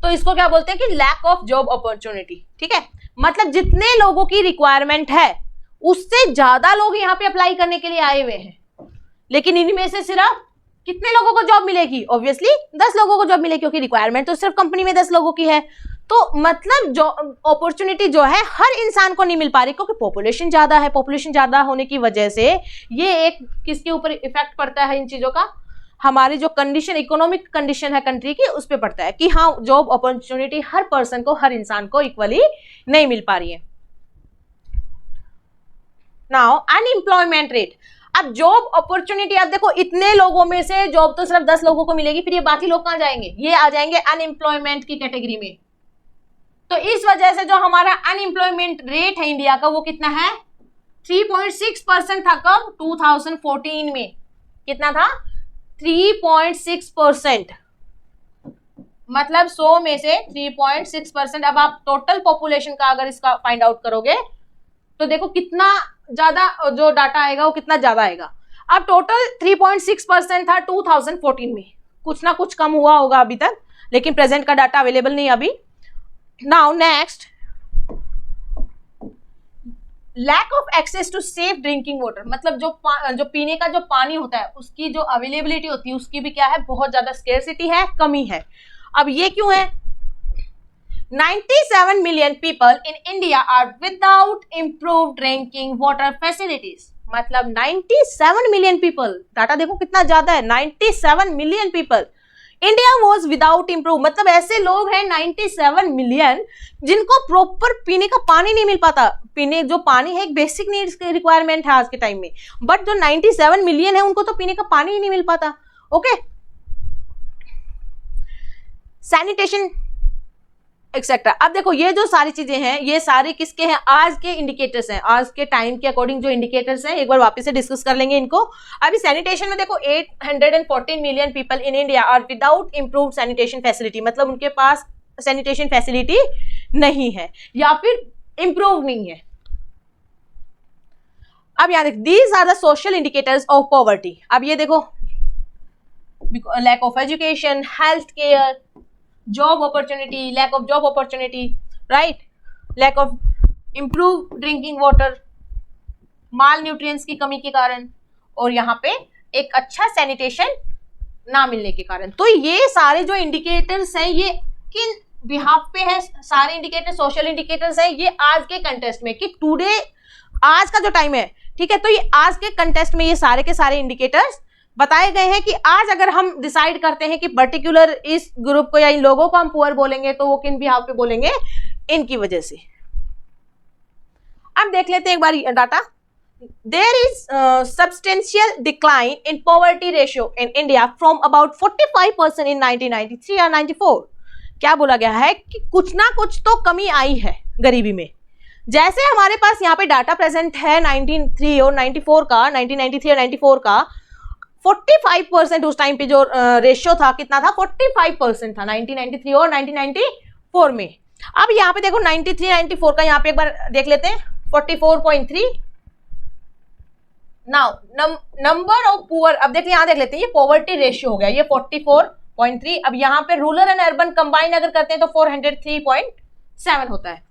A: तो इसको क्या बोलते हैं कि लैक ऑफ जॉब अपॉर्चुनिटी, ठीक है। मतलब जितने लोगों की रिक्वायरमेंट है उससे ज्यादा लोग यहाँ पे अप्लाई करने के लिए आए हुए हैं, लेकिन इनमें से सिर्फ कितने लोगों को जॉब मिलेगी, ऑब्वियसली 10 लोगों को जॉब मिलेगी, क्योंकि रिक्वायरमेंट तो सिर्फ कंपनी में 10 लोगों की है। तो मतलब जो अपॉर्चुनिटी जो है हर इंसान को नहीं मिल पा रही, क्योंकि पॉपुलेशन ज्यादा है। पॉपुलेशन ज्यादा होने की वजह से ये एक किसके ऊपर इफेक्ट पड़ता है इन चीजों का, हमारी जो कंडीशन, इकोनॉमिक कंडीशन है कंट्री की, उस पर पड़ता है कि हाँ जॉब अपॉर्चुनिटी हर पर्सन को, हर इंसान को इक्वली नहीं मिल पा रही है। Now unemployment rate. अब जॉब अपॉर्चुनिटी, आप देखो इतने लोगों में से जॉब तो सिर्फ 10 लोगों को मिलेगी, फिर ये बाकी लोग कहां जाएंगे, ये आ जाएंगे अनएम्प्लॉयमेंट की कैटेगरी में। तो इस वजह से जो हमारा अनएम्प्लॉयमेंट रेट है इंडिया का वो कितना है, 3.6% था। कब, 2014 में कितना था, 3.6%, मतलब 100 में से 3.6%। अब आप टोटल पॉपुलेशन का अगर इसका फाइंड आउट करोगे तो देखो कितना ज्यादा जो डाटा आएगा वो कितना ज्यादा आएगा। अब टोटल 3.6% था 2014 में, कुछ ना कुछ कम हुआ होगा अभी तक, लेकिन प्रेजेंट का डाटा अवेलेबल नहीं अभी। Now next, lack of access to safe drinking water, मतलब जो पीने का जो पानी होता है उसकी जो अवेलेबिलिटी होती है उसकी भी क्या है, बहुत ज्यादा स्केर्सिटी है, कमी है। अब ये क्यों है, 97 million people in India are without improved drinking water facilities, मतलब 97 मिलियन पीपल, डाटा देखो कितना ज्यादा है, 97 million people, India was without improve, मतलब ऐसे लोग हैं 97 मिलियन जिनको प्रॉपर पीने का पानी नहीं मिल पाता। पीने जो पानी है एक बेसिक नीड्स की रिक्वायरमेंट है आज के टाइम में, बट जो 97 मिलियन है उनको तो पीने का पानी ही नहीं मिल पाता। Okay, sanitation etcetera. अब देखो ये जो सारी चीजें हैं ये सारे किसके हैं, आज के इंडिकेटर्स हैं, आज के टाइम के अकॉर्डिंग जो इंडिकेटर्स हैं, एक बार वापस से डिस्कस कर लेंगे इनको। अभी सैनिटेशन में देखो 814 million people in India are without improved sanitation facility, मतलब उनके पास सैनिटेशन फैसिलिटी नहीं है या फिर इंप्रूव नहीं है। अब यहाँ देखो, these are the social indicators of poverty. अब ये देखो, lack of education, health care, job opportunity, lack of job opportunity, right, lack of improve drinking water, malnutrients की कमी के कारण, और यहाँ पे एक अच्छा सैनिटेशन ना मिलने के कारण। तो ये सारे जो इंडिकेटर्स हैं ये किन बिहाफ पे है, सारे इंडिकेटर सोशल इंडिकेटर्स हैं, ये आज के कंटेस्ट में, कि टुडे आज का जो टाइम है, ठीक है, तो ये आज के कंटेस्ट में ये सारे के सारे इंडिकेटर्स बताए गए हैं कि आज अगर हम डिसाइड करते हैं कि पर्टिकुलर इस ग्रुप को या इन लोगों को हम पुअर बोलेंगे तो वो किन बिहाफ पे बोलेंगे, इनकी वजह से। अब देख लेते हैं एक बार data. There is substantial decline in poverty ratio in India from about 45% in 1993 या 94। क्या बोला गया है कि कुछ ना कुछ तो कमी आई है गरीबी में। जैसे हमारे पास यहाँ पे डाटा प्रेजेंट है 1993 और 94 का, 1993 और 94 का 45% उस टाइम पे जो रेशियो था कितना था, 45% था 1993 और 1994 में। अब यहाँ पे देखो 93 94 का यहाँ पे एक बार देख लेते हैं 44.3। नाउ नंबर ऑफ पुअर, अब देखिए यहाँ देख लेते हैं, ये पॉवर्टी रेशियो हो गया, ये 44.3। अब यहाँ पे रूरल एंड अर्बन कंबाइन अगर करते हैं तो 403.7 होता है।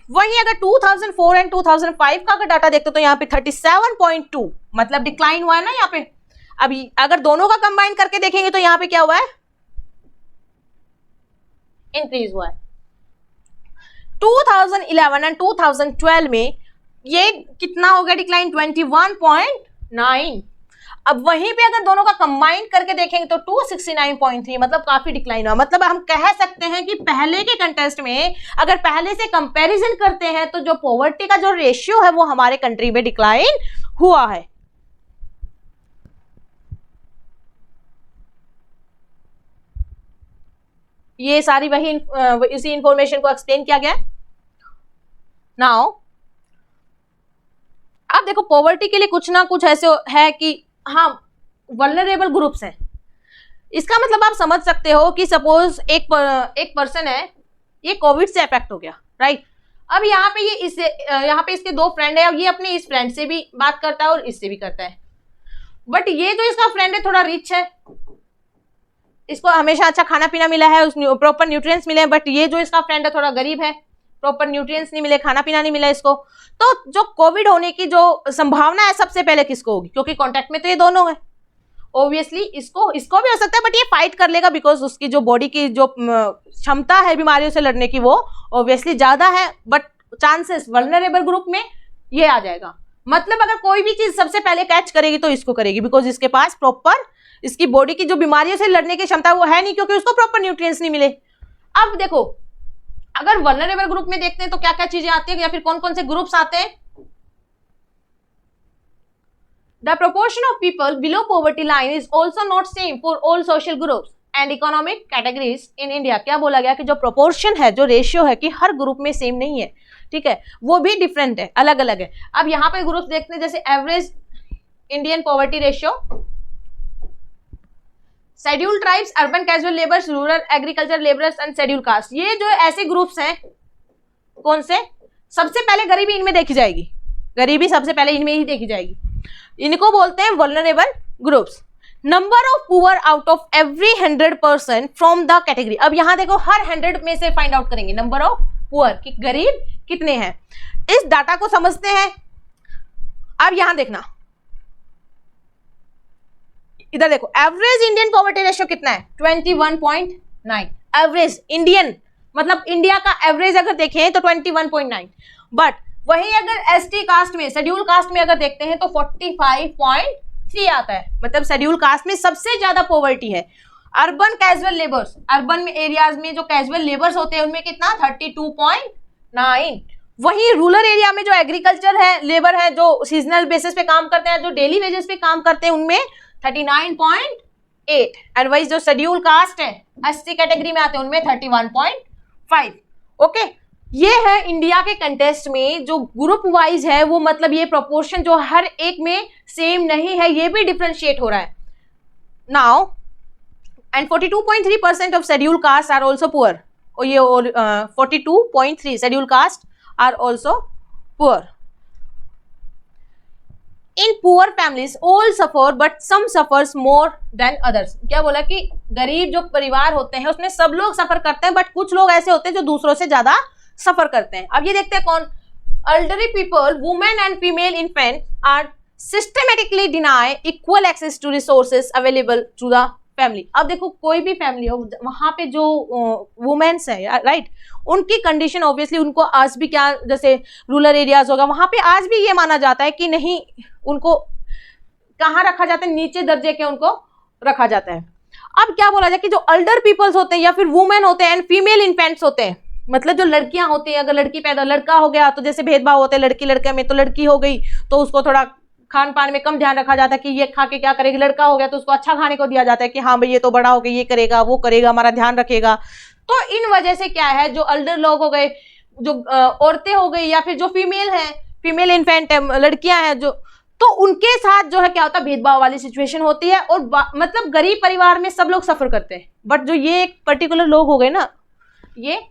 A: वहीं अगर 2004 एंड 2005 का अगर डाटा देखते तो यहाँ पे 37.2, मतलब डिक्लाइन हुआ है ना यहाँ पे। अभी अगर दोनों का कंबाइन करके देखेंगे तो यहाँ पे क्या हुआ है, इंक्रीज हुआ है। 2011 एंड 2012 में ये कितना हो गया डिक्लाइन, 21.9। अब वहीं पे अगर दोनों का कंबाइन करके देखेंगे तो 269.3, मतलब काफी डिक्लाइन हुआ। मतलब हम कह सकते हैं कि पहले के कंटेस्ट में अगर पहले से कंपैरिजन करते हैं तो जो पॉवर्टी का जो रेशियो है वो हमारे कंट्री में डिक्लाइन हुआ है। ये सारी वही इसी इंफॉर्मेशन को एक्सप्लेन किया गया। नाउ अब देखो पॉवर्टी के लिए कुछ ना कुछ ऐसे है कि हाँ वल्नरेबल ग्रुप्स हैं। इसका मतलब आप समझ सकते हो कि सपोज एक पर्सन है, ये कोविड से अफेक्ट हो गया, राइट। अब यहाँ पे यहाँ पे इसके दो फ्रेंड है, अब ये अपने इस फ्रेंड से भी बात करता है और इससे भी करता है, बट ये जो इसका फ्रेंड है थोड़ा रिच है, इसको हमेशा अच्छा खाना पीना मिला है, प्रॉपर न्यूट्रिएंट्स मिले हैं, बट ये जो इसका फ्रेंड है थोड़ा गरीब है, प्रॉपर न्यूट्रिएंट्स नहीं मिले, खाना पीना नहीं मिला इसको। तो जो कोविड होने की जो संभावना है सबसे पहले किसको होगी, क्योंकि कांटेक्ट में तो ये दोनों है, ऑब्वियसली इसको भी हो सकता है, बट ये फाइट कर लेगा बिकॉज उसकी जो बॉडी की जो क्षमता है बीमारियों से लड़ने की वो ऑब्वियसली ज्यादा है, बट चांसेस वल्नरेबल ग्रुप में ये आ जाएगा। मतलब अगर कोई भी चीज सबसे पहले कैच करेगी तो इसको करेगी, बिकॉज इसके पास प्रॉपर इसकी बॉडी की जो बीमारियों से लड़ने की क्षमता वो है नहीं, क्योंकि उसको प्रॉपर न्यूट्रिएंट्स नहीं मिले। अब देखो अगर वल्नरेबल ग्रुप में देखते हैं तो क्या क्या चीजें आती है या फिर कौन कौन से ग्रुप्स आते हैं। The proportion of people below poverty line is also not same for all social groups and economic categories in India. क्या बोला गया कि जो प्रोपोर्शन है, जो रेशियो है कि हर ग्रुप में सेम नहीं है, ठीक है, वो भी डिफरेंट है, अलग अलग है। अब यहाँ पे ग्रुप देखते हैं, जैसे average Indian poverty ratio, scheduled tribes, urban casual labours, rural agriculture labourers and scheduled caste. ये जो ऐसे ग्रुप्स हैं, कौन से? सबसे पहले गरीबी इनमें देखी जाएगी, गरीबी सबसे पहले इनमें ही देखी जाएगी। इनको बोलते हैं vulnerable groups. Number of poor out of every 100% from the category. अब यहां देखो, हर 100 में से फाइंड आउट करेंगे नंबर ऑफ पुअर, कि गरीब कितने हैं। इस डाटा को समझते हैं। अब यहां देखना, इधर देखो, एवरेज इंडियन पॉवर्टी रेशियो कितना है? 21.9। एवरेज इंडियन मतलब इंडिया का एवरेज अगर देखें तो 21.9, बट वही अगर एसटी कास्ट में, शेड्यूल कास्ट में अगर देखते हैं तो 45.3 आता है। मतलब शेड्यूल कास्ट में सबसे ज्यादा पॉवर्टी है। अर्बन कैजुअल लेबर्स, अर्बन में एरियाज में जो कैजुअल लेबर्स होते हैं उनमें कितना? 32.9। वही रूरल एरिया में जो एग्रीकल्चर है, लेबर है, जो सीजनल बेसिस पे काम करते हैं, जो डेली वेजेस पे काम करते हैं, उनमें 39.8। और वही जो शेड्यूल कास्ट है, एसटी कैटेगरी में आते हैं, उनमें 31.5। ओके, ये है इंडिया के कंटेस्ट में जो ग्रुप वाइज है, वो मतलब ये प्रोपोर्शन जो हर एक में सेम नहीं है, ये भी डिफरेंशिएट हो रहा है। Now and 42.3% of schedule caste are also poor. और ये 42.3 schedule caste are also poor. In poor families all suffer but some suffers more than others. क्या बोला कि गरीब जो परिवार होते हैं उसमें सब लोग सफर करते हैं, बट कुछ लोग ऐसे होते हैं जो दूसरों से ज्यादा सफर करते हैं। अब ये देखते हैं कौन? elderly people, women and female infants are systematically deny equal access to resources available to the family। अब देखो, कोई भी फैमिली हो, वहां पे जो वुमेन्स है, राइट, उनकी कंडीशन ऑब्वियसली उनको आज भी, क्या जैसे रूरल एरियाज होगा, वहां पे आज भी ये माना जाता है कि नहीं, उनको कहाँ रखा जाता है? नीचे दर्जे के उनको रखा जाता है। अब क्या बोला जाए कि जो अल्डर पीपल्स होते हैं या फिर वुमेन होते हैं एंड फीमेल इन्फेंट्स होते हैं, मतलब जो लड़कियां होती हैं, अगर लड़की पैदा, लड़का हो गया तो जैसे भेदभाव होते हैं लड़की लड़के में, तो लड़की हो गई तो उसको थोड़ा खान पान में कम ध्यान रखा जाता है कि ये खा के क्या करेगी। लड़का हो गया तो उसको अच्छा खाने को दिया जाता है कि हाँ भाई ये तो बड़ा हो गया, ये करेगा, वो करेगा, हमारा ध्यान रखेगा। तो इन वजह से क्या है, जो अल्डर लोग हो गए, जो औरतें हो गई, या फिर जो फीमेल है, फीमेल इन्फेंट है, लड़कियां हैं जो, तो उनके साथ जो है क्या होता है, भेदभाव वाली सिचुएशन होती है। और मतलब गरीब परिवार में सब लोग सफर करते हैं, बट जो ये एक पर्टिकुलर लोग हो गए ना, ये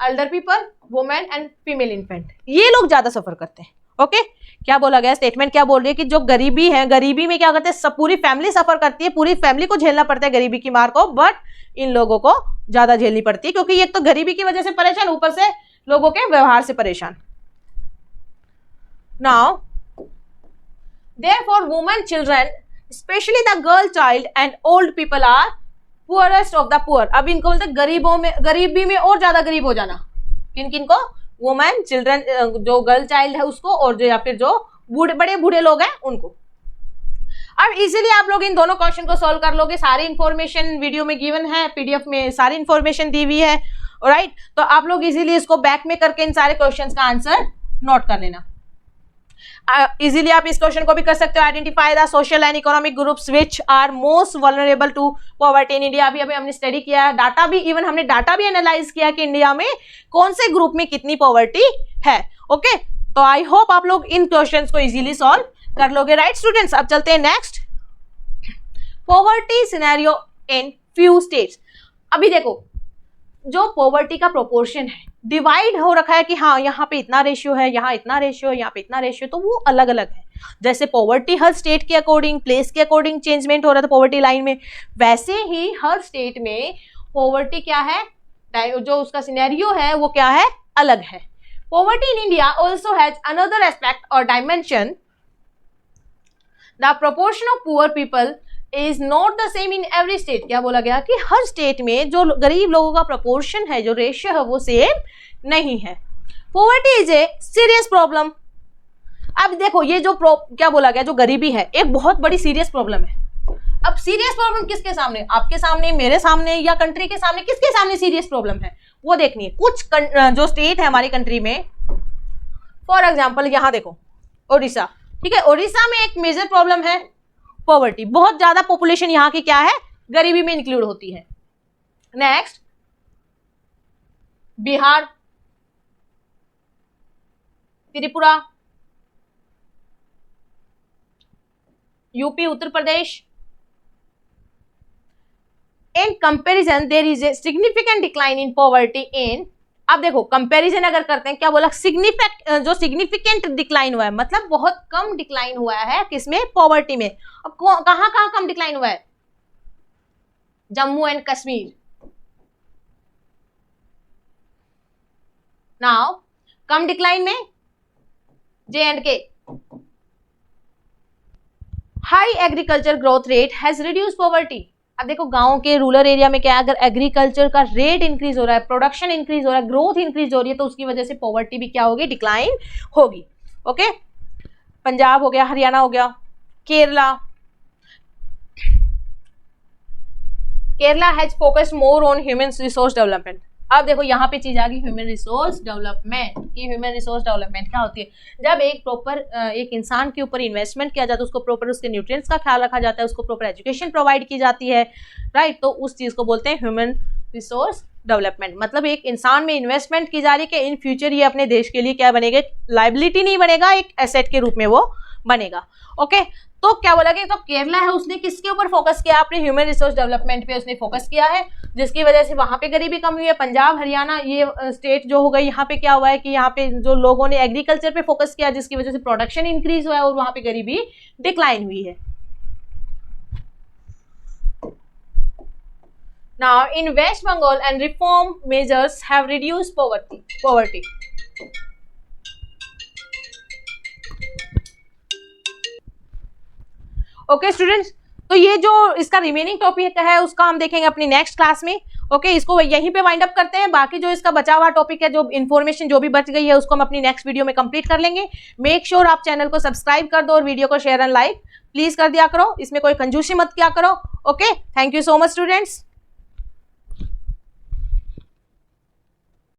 A: alder people, women and female infant, ये लोग ज्यादा सफर करते हैं। ओके, क्या बोला गया? स्टेटमेंट क्या बोल रही है कि जो गरीबी है, गरीबी में क्या करते हैं, सब पूरी फैमिली सफर करती है, पूरी फैमिली को झेलना पड़ता है गरीबी की मार को, बट इन लोगों को ज्यादा झेलनी पड़ती है, क्योंकि एक तो गरीबी की वजह से परेशान, ऊपर से लोगों के व्यवहार से परेशान। Now therefore women, children, especially the girl child and old people are poorest of the poor। अब इनको बोलते गरीबों में, गरीबी में और ज्यादा गरीब हो जाना, किन किन को? वुमेन, चिल्ड्रन, जो गर्ल चाइल्ड है उसको, और जो या फिर जो बड़े बूढ़े लोग हैं उनको। अब इजीली आप लोग इन दोनों क्वेश्चन को सॉल्व कर लोगे। सारी इंफॉर्मेशन वीडियो में गिवन है, पीडीएफ में सारी इंफॉर्मेशन दी हुई है, राइट। तो आप लोग इजीली इसको बैक में करके इन सारे क्वेश्चंस का आंसर नोट कर लेना। इजीली आप इस क्वेश्चन को भी कर सकते हो, identify the social and economic groups which are most vulnerable to poverty in India. अभी हमने स्टडी किया, डाटा भी, इवन हमने डाटा भी एनालाइज किया कि इंडिया में कौन से ग्रुप में कितनी पॉवर्टी है। ओके, तो आई होप आप लोग इन क्वेश्चंस को इजीली सॉल्व कर लोगे, राइट स्टूडेंट्स। अब चलते हैं next, poverty scenario in few states. अभी देखो, जो पॉवर्टी का प्रोपोर्शन है, डिवाइड हो रखा है कि हाँ यहाँ पे इतना रेशियो है, यहाँ इतना रेशियो है, यहाँ पे इतना रेशियो, तो वो अलग अलग है। जैसे पॉवर्टी हर स्टेट के अकॉर्डिंग, प्लेस के अकॉर्डिंग चेंजमेंट हो रहा था पॉवर्टी लाइन में, वैसे ही हर स्टेट में पॉवर्टी क्या है, जो उसका सिनेरियो है वो क्या है, अलग है। Poverty in India also has another aspect और dimension. The proportion of poor people is not the same in every state. क्या बोला गया कि हर स्टेट में जो गरीब लोगों का प्रोपोर्शन है, जो रेशियो है, वो सेम नहीं है। Poverty is a serious problem. अब देखो, ये जो क्या बोला गया, जो गरीबी है एक बहुत बड़ी सीरियस प्रॉब्लम है। अब सीरियस प्रॉब्लम किसके सामने, आपके सामने, मेरे सामने, या कंट्री के सामने, किसके सामने सीरियस प्रॉब्लम है वो देखनी है। कुछ जो स्टेट है हमारी कंट्री में, फॉर एग्जाम्पल यहाँ देखो, उड़ीसा, ठीक है, उड़ीसा में एक मेजर प्रॉब्लम है पॉवर्टी, बहुत ज्यादा पॉपुलेशन यहाँ की क्या है, गरीबी में इंक्लूड होती है। Next Bihar, Tripura, UP, Uttar Pradesh. In comparison there is a significant decline in poverty in, अब देखो कंपैरिजन अगर करते हैं, क्या बोला, सिग्निफिकेंट डिक्लाइन हुआ है, मतलब बहुत कम डिक्लाइन हुआ है किसमें, पॉवर्टी में। अब कहां कहां कम डिक्लाइन हुआ है, Jammu and Kashmir. Now come decline में J&K। High agriculture growth rate has reduce poverty. अब देखो गांव के रूरल एरिया में क्या है, अगर एग्रीकल्चर का रेट इंक्रीज हो रहा है, प्रोडक्शन इंक्रीज हो रहा है, ग्रोथ इंक्रीज हो रही है, तो उसकी वजह से पॉवर्टी भी क्या होगी, डिक्लाइन होगी। ओके, पंजाब हो गया, हरियाणा हो गया, Kerala, Kerala has focused more on human resource development. अब देखो यहाँ पे चीज आ गई, ह्यूमन रिसोर्स डेवलपमेंट। की ह्यूमन रिसोर्स डेवलपमेंट क्या होती है, जब एक प्रॉपर एक इंसान के ऊपर इन्वेस्टमेंट किया जाता है, उसको प्रॉपर उसके न्यूट्रिएंट्स का ख्याल रखा जाता है, उसको प्रॉपर एजुकेशन प्रोवाइड की जाती है, राइट, तो उस चीज को बोलते हैं ह्यूमन रिसोर्स डेवलपमेंट। मतलब एक इंसान में इन्वेस्टमेंट की जा रही है कि इन फ्यूचर ये अपने देश के लिए क्या बनेगा, लाइबिलिटी नहीं बनेगा, एक एसेट के रूप में वो बनेगा। ओके, तो क्या बोला कि तो केरला है, उसने किसके ऊपर फोकस किया, अपने ह्यूमन रिसोर्स डेवलपमेंट पे उसने फोकस किया है, जिसकी वजह से वहां पे गरीबी कम हुई है। पंजाब, हरियाणा, ये स्टेट जो हो गई, यहाँ पे क्या हुआ है कि यहाँ पे जो लोगों ने एग्रीकल्चर पे फोकस किया, जिसकी वजह से प्रोडक्शन इंक्रीज हुआ है और वहां पे गरीबी डिक्लाइन हुई है। Now in West Bengal and reform measures have reduced poverty. Okay students, तो ये जो इसका रिमेनिंग टॉपिक है उसका हम देखेंगे अपनी नेक्स्ट क्लास में। ओके, इसको यहीं पे वाइंड अप करते हैं, बाकी जो इसका बचा हुआ टॉपिक है, जो इन्फॉर्मेशन जो भी बच गई है, उसको हम अपनी नेक्स्ट वीडियो में कंप्लीट कर लेंगे। मेक श्योर आप चैनल को सब्सक्राइब कर दो और वीडियो को शेयर एंड लाइक प्लीज कर दिया करो, इसमें कोई कंजूसी मत किया करो। Okay, thank you so much students.